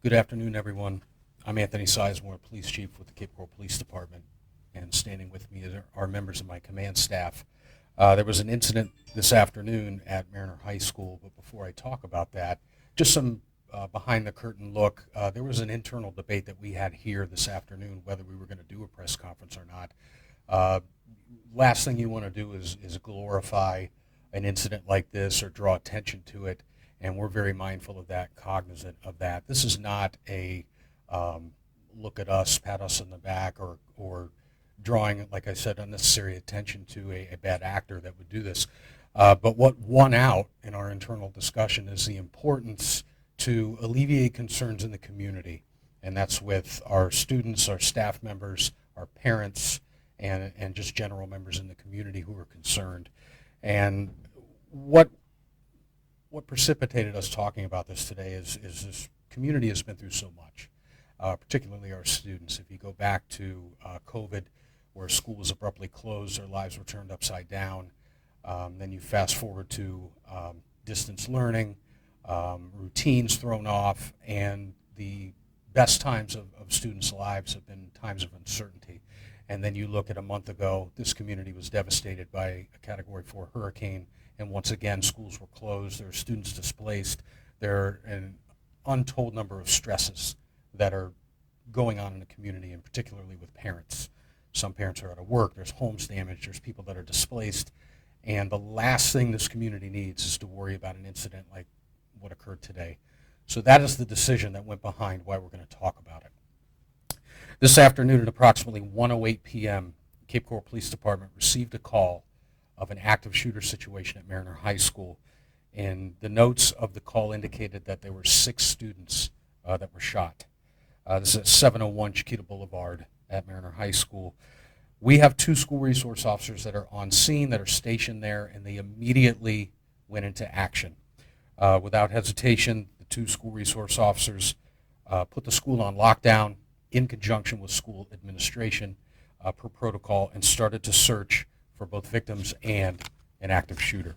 Good afternoon, everyone. I'm Anthony Sizemore, Police Chief with the Cape Coral Police Department, and standing with me are members of my command staff. There was an incident this afternoon at Mariner High School, but before I talk about that, just some behind-the-curtain look. There was an internal debate that we had here this afternoon whether we were going to do a press conference or not. Last thing you want to do is glorify an incident like this or draw attention to it. And we're very mindful of that, cognizant of that. This is not a look at us, pat us on the back, or drawing, like I said, unnecessary attention to a bad actor that would do this. But what won out in our internal discussion is the importance to alleviate concerns in the community. And that's with our students, our staff members, our parents, and just general members in the community who are concerned. And what precipitated us talking about this today is this community has been through so much, particularly our students. If you go back to COVID, where school was abruptly closed, their lives were turned upside down. Then you fast forward to distance learning, routines thrown off, and the best times of students' lives have been times of uncertainty. And then you look at a month ago, this community was devastated by a Category 4 hurricane. And once again, schools were closed, there are students displaced, there are an untold number of stresses that are going on in the community, and particularly with parents. Some parents are out of work, there's homes damaged, there's people that are displaced, and the last thing this community needs is to worry about an incident like what occurred today. So that is the decision that went behind why we're going to talk about it. This afternoon at approximately 1:08 p.m., Cape Coral Police Department received a call of an active shooter situation at Mariner High School. And the notes of the call indicated that there were 6 students that were shot. This is at 701 Chiquita Boulevard at Mariner High School. We have 2 school resource officers that are on scene, that are stationed there, and they immediately went into action. Without hesitation, the 2 school resource officers put the school on lockdown in conjunction with school administration per protocol, and started to search for both victims and an active shooter.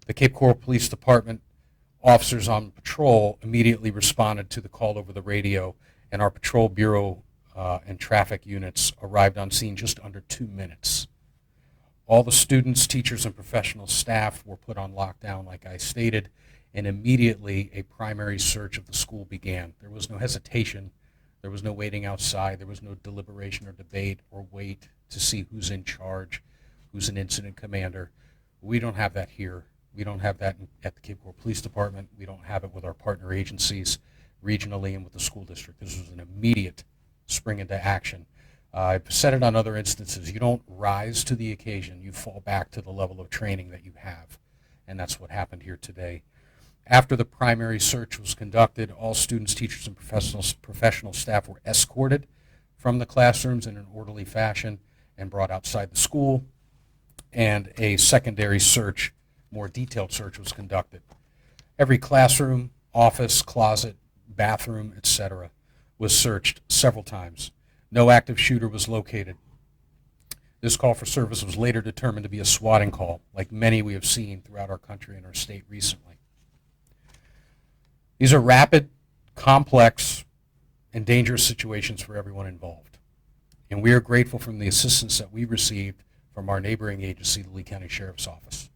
The Cape Coral Police Department officers on patrol immediately responded to the call over the radio, and our patrol bureau and traffic units arrived on scene just under 2 minutes. All the students, teachers, and professional staff were put on lockdown, like I stated, and immediately a primary search of the school began. There was no hesitation. There was no waiting outside. There was no deliberation or debate or wait to see who's in charge, who's an incident commander. We don't have that here. We don't have that at the Cape Coral Police Department. We don't have it with our partner agencies regionally and with the school district. This was an immediate spring into action. I've said it on other instances. You don't rise to the occasion. You fall back to the level of training that you have. And that's what happened here today. After the primary search was conducted, all students, teachers, and professional staff were escorted from the classrooms in an orderly fashion and brought outside the school. And a secondary search, more detailed search, was conducted. Every classroom, office, closet, bathroom, etc. was searched several times. No active shooter was located. This call for service was later determined to be a swatting call, like many we have seen throughout our country and our state recently. These are rapid, complex, and dangerous situations for everyone involved. And we are grateful for the assistance that we received from our neighboring agency, the Lee County Sheriff's Office.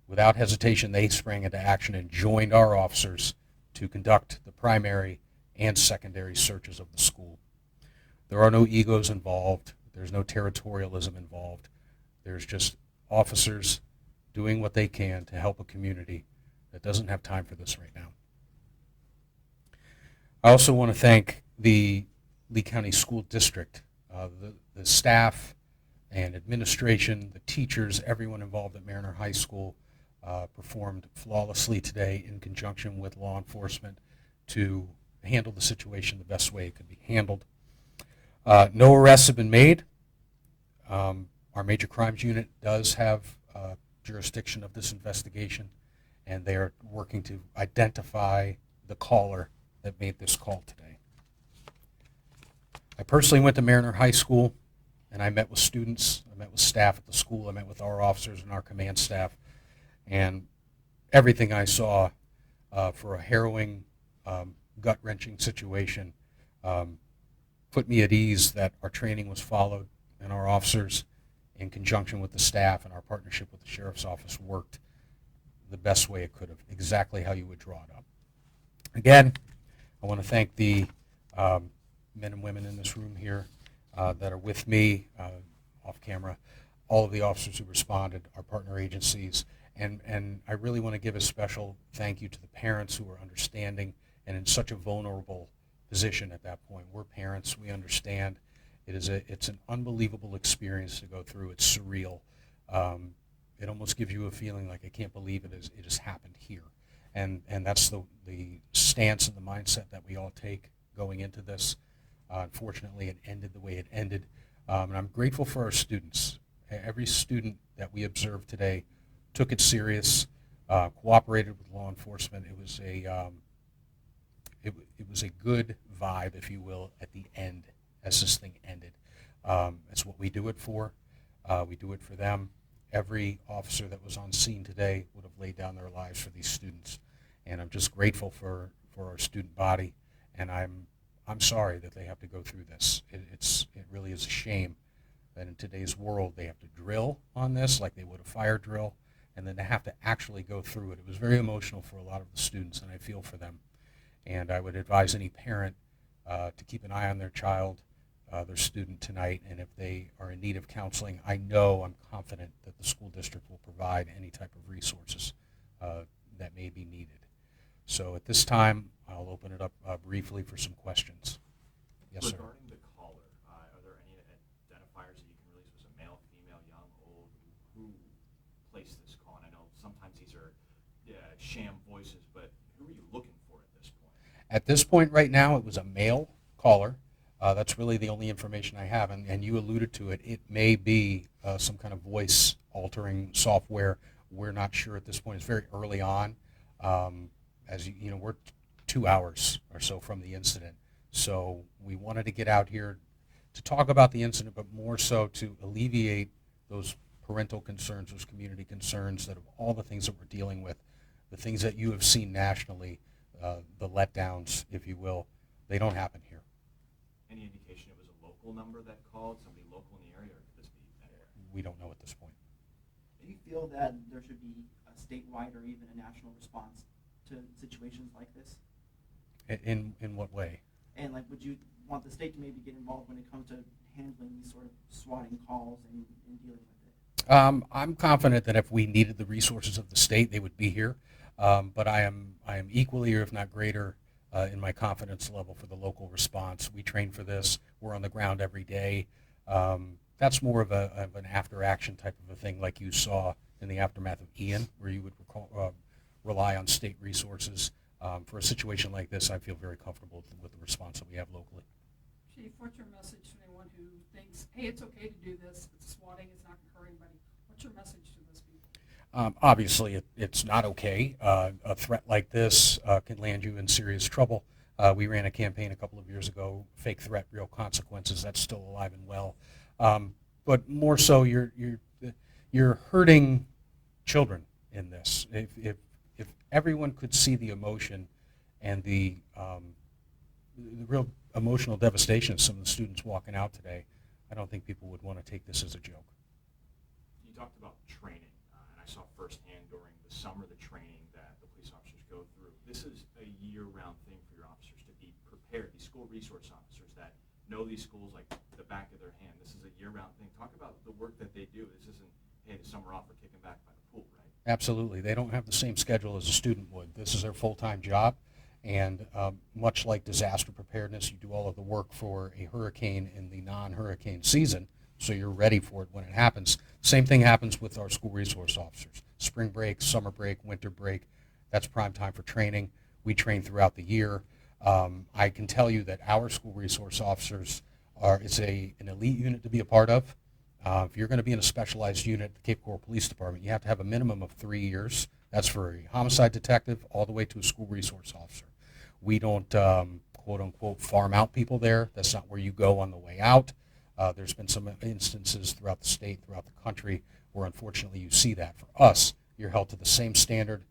Without hesitation, they sprang into action and joined our officers to conduct the primary and secondary searches of the school. There are no egos involved. There's no territorialism involved. There's just officers doing what they can to help a community that doesn't have time for this right now. I also want to thank the Lee County School District, the staff and administration, the teachers, everyone involved at Mariner High School performed flawlessly today in conjunction with law enforcement to handle the situation the best way it could be handled. No arrests have been made. Our major crimes unit does have jurisdiction of this investigation, and they are working to identify the caller that made this call today. I personally went to Mariner High School, and I met with students, I met with staff at the school, I met with our officers and our command staff, and everything I saw for a harrowing gut-wrenching situation, put me at ease that our training was followed and our officers, in conjunction with the staff and our partnership with the Sheriff's Office, worked the best way it could have, exactly how you would draw it up. Again, I want to thank the men and women in this room here that are with me off camera, all of the officers who responded, our partner agencies, and I really want to give a special thank you to the parents who are understanding and in such a vulnerable position at that point. We're parents, we understand. It's an unbelievable experience to go through. It's surreal. It almost gives you a feeling like, I can't believe it has happened here. And that's the stance and the mindset that we all take going into this. Unfortunately, it ended the way it ended. And I'm grateful for our students. Every student that we observed today took it serious, cooperated with law enforcement. It was a good vibe, if you will, at the end as this thing ended. It's what we do it for. We do it for them. Every officer that was on scene today would have laid down their lives for these students, and I'm just grateful for our student body. And I'm sorry that they have to go through this. It really is a shame that in today's world they have to drill on this like they would a fire drill, and then they have to actually go through it. It was very emotional for a lot of the students, and I feel for them. And I would advise any parent to keep an eye on their child, their student tonight, and if they are in need of counseling, I'm confident that the school district will provide any type of resources that may be needed. So at this time, I'll open it up briefly for some questions. Yes, sir. Regarding the caller, are there any identifiers that you can release? Was it male, female, young, old? Who placed this call? And I know sometimes these are sham voices, but who are you looking for at this point? At this point right now, it was a male caller. That's really the only information I have, and you alluded to it. It may be some kind of voice altering software. We're not sure at this point. It's very early on. As you know, we're 2 hours or so from the incident, so we wanted to get out here to talk about the incident, but more so to alleviate those parental concerns, those community concerns, that of all the things that we're dealing with, the things that you have seen nationally, the letdowns, if you will, they don't happen here. Any indication it was a local number that called, somebody local in the area, or could this be anywhere? We don't know at this point. Do you feel that there should be a statewide or even a national response to situations like this? In what way? And like, would you want the state to maybe get involved when it comes to handling these sort of swatting calls and dealing with it? I'm confident that if we needed the resources of the state, they would be here. But I am equally, or if not greater, in my confidence level for the local response. We train for this. We're on the ground every day. That's more of an after-action type of a thing, like you saw in the aftermath of Ian, where you would rely on state resources. For a situation like this, I feel very comfortable with the response that we have locally. Chief, what's your message to anyone who thinks, hey, it's okay to do this, it's swatting, it's not going to hurt anybody? What's your message to those people? Obviously, it's not okay. A threat like this can land you in serious trouble. We ran a campaign a couple of years ago, Fake Threat, Real Consequences. That's still alive and well. But more so, you're hurting children in this. If everyone could see the emotion and the real emotional devastation of some of the students walking out today, I don't think people would want to take this as a joke. You talked about training, and I saw firsthand during the summer the training that the police officers go through. This is a year-round thing for your officers to be prepared, these school resource officers that know these schools like the back of their hand. This is a year-round thing. Talk about the work that they do. This isn't, hey, the summer off, we're kicking back by the pool, right? Absolutely. They don't have the same schedule as a student would. This is their full-time job, and much like disaster preparedness, you do all of the work for a hurricane in the non-hurricane season, so you're ready for it when it happens. Same thing happens with our school resource officers. Spring break, summer break, winter break, that's prime time for training. We train throughout the year. I can tell you that our school resource officers it's an elite unit to be a part of. If you're going to be in a specialized unit at the Cape Coral Police Department, you have to have a minimum of 3 years. That's for a homicide detective all the way to a school resource officer. We don't, quote unquote, farm out people there. That's not where you go on the way out. There's been some instances throughout the state, throughout the country, where unfortunately you see that. For us, you're held to the same standard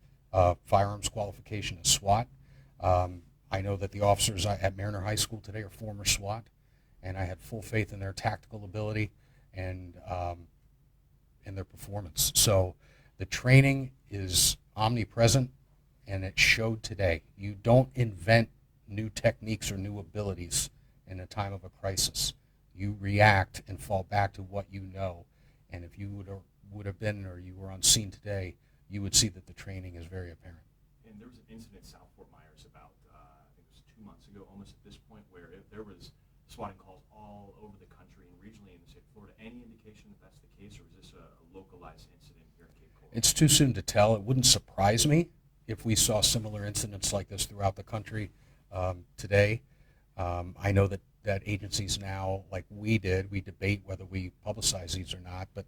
firearms qualification as SWAT. I know that the officers at Mariner High School today are former SWAT, and I had full faith in their tactical ability and in their performance. So the training is omnipresent, and it showed today. You don't invent new techniques or new abilities in a time of a crisis. You react and fall back to what you know. And if you would have been, or you were on scene today, you would see that the training is very apparent. And there was an incident in South Fort Myers about, I think it was 2 months ago, almost at this point, where there was swatting calls all over the country and regionally in the state of Florida. Any indication that that's the case, or is this a localized incident here in Cape Coral? It's too soon to tell. It wouldn't surprise me if we saw similar incidents like this throughout the country today. I know that agencies now, like we did, we debate whether we publicize these or not, but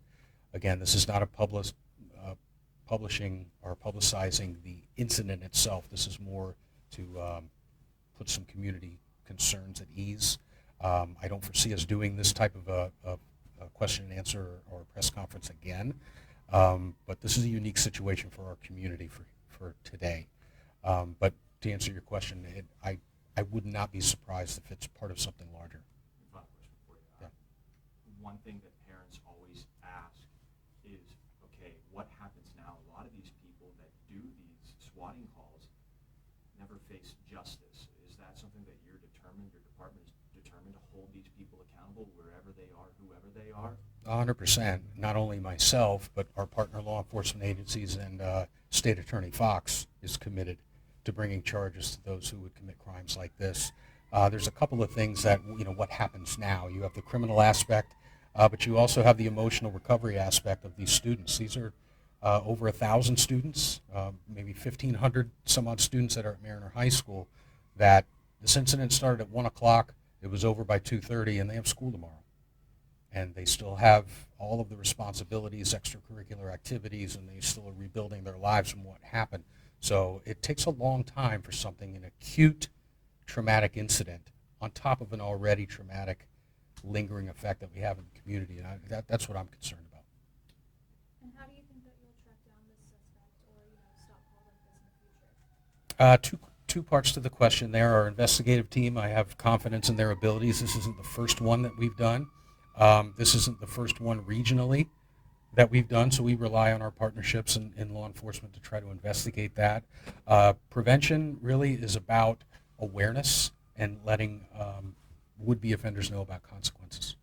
again, this is not a publishing or publicizing the incident itself. This is more to put some community concerns at ease. I don't foresee us doing this type of a question and answer or a press conference again, but this is a unique situation for our community for today. But to answer your question, I would not be surprised if it's part of something larger. Final question for you. Yeah. One thing that parents always ask is, okay, what happens now? A lot of these people that do these swatting calls never face justice. Is that something that your department is determined to hold these people accountable wherever they are, whoever they are? 100%. Not only myself, but our partner law enforcement agencies and State Attorney Fox is committed to bringing charges to those who would commit crimes like this. There's a couple of things that, what happens now. You have the criminal aspect, but you also have the emotional recovery aspect of these students. These are over 1,000 students, maybe 1,500 some odd students that are at Mariner High School, that this incident started at 1 o'clock, it was over by 2:30, and they have school tomorrow. And they still have all of the responsibilities, extracurricular activities, and they still are rebuilding their lives from what happened. So it takes a long time for something, an acute traumatic incident, on top of an already traumatic lingering effect that we have in the community. And that's what I'm concerned about. And how do you think that you'll track down this suspect or stop calls like this in the future? Two parts to the question there. Our investigative team, I have confidence in their abilities. This isn't the first one that we've done. This isn't the first one regionally that we've done, so we rely on our partnerships in law enforcement to try to investigate that. Prevention really is about awareness and letting would-be offenders know about consequences.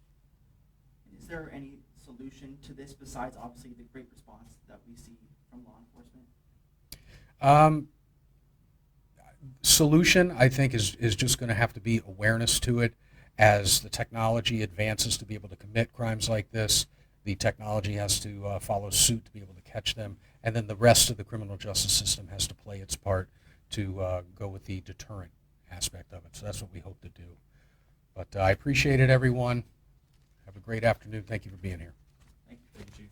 Is there any solution to this besides obviously the great response that we see from law enforcement? Solution, I think, is just going to have to be awareness to it. As the technology advances to be able to commit crimes like this, the technology has to follow suit to be able to catch them, and then the rest of the criminal justice system has to play its part to go with the deterrent aspect of it. So that's what we hope to do. But I appreciate it, everyone. Have a great afternoon. Thank you for being here. Thank you. Thank you, Chief.